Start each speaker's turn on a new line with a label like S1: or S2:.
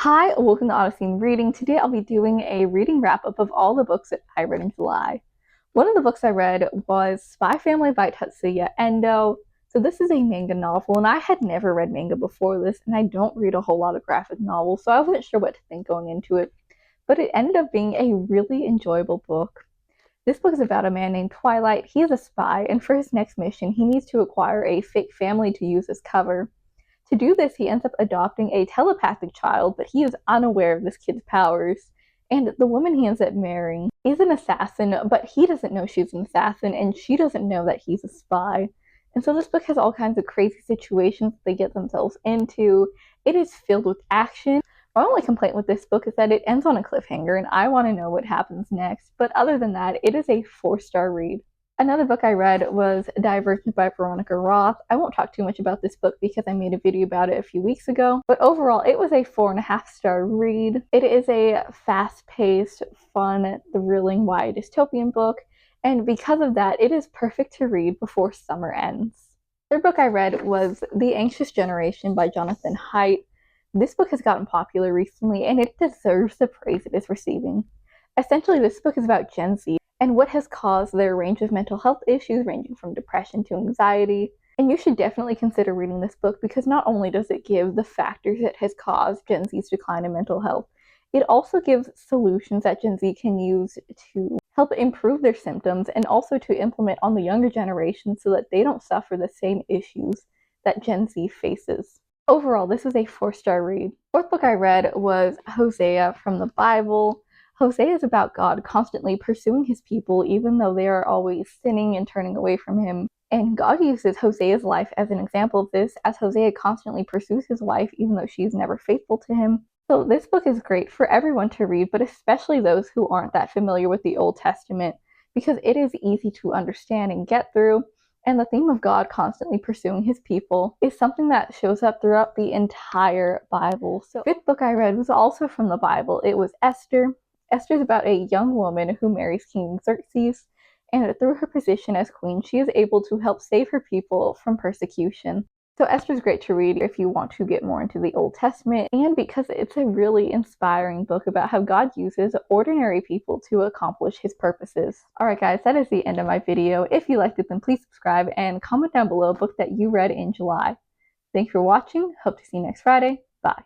S1: Hi, welcome to Odyssey Reading. Today I'll be doing a reading wrap-up of all the books that I read in July. One of the books I read was Spy Family by Hosea Endo. So this is a manga novel, and I had never read manga before this, and I don't read a whole lot of graphic novels, so I wasn't sure what to think going into it. But it ended up being a really enjoyable book. This book is about a man named Twilight. He is a spy, and for his next mission, he needs to acquire a fake family to use as cover. To do this, he ends up adopting a telepathic child, but he is unaware of this kid's powers. And the woman he ends up marrying is an assassin, but he doesn't know she's an assassin, and she doesn't know that he's a spy. And so this book has all kinds of crazy situations they get themselves into. It is filled with action. My only complaint with this book is that it ends on a cliffhanger, and I want to know what happens next. But other than that, it is a 4-star read. Another book I read was Divergent by Veronica Roth. I won't talk too much about this book because I made a video about it a few weeks ago, but overall it was a 4.5-star read. It is a fast-paced, fun, thrilling YA dystopian book, and because of that, it is perfect to read before summer ends. The third book I read was The Anxious Generation by Jonathan Haidt. This book has gotten popular recently, and it deserves the praise it is receiving. Essentially, this book is about Gen Z and what has caused their range of mental health issues ranging from depression to anxiety. And you should definitely consider reading this book because not only does it give the factors that has caused Gen Z's decline in mental health, it also gives solutions that Gen Z can use to help improve their symptoms and also to implement on the younger generation so that they don't suffer the same issues that Gen Z faces. Overall, this was a 4-star read. Fourth book I read was Hosea from the Bible. Hosea is about God constantly pursuing his people even though they are always sinning and turning away from him. And God uses Hosea's life as an example of this, as Hosea constantly pursues his wife even though she is never faithful to him. So this book is great for everyone to read, but especially those who aren't that familiar with the Old Testament, because it is easy to understand and get through. And the theme of God constantly pursuing his people is something that shows up throughout the entire Bible. So the fifth book I read was also from the Bible. It was Esther. Esther is about a young woman who marries King Xerxes, and through her position as queen, she is able to help save her people from persecution. So Esther is great to read if you want to get more into the Old Testament, and because it's a really inspiring book about how God uses ordinary people to accomplish his purposes. Alright guys, that is the end of my video. If you liked it, then please subscribe and comment down below a book that you read in July. Thanks for watching. Hope to see you next Friday. Bye.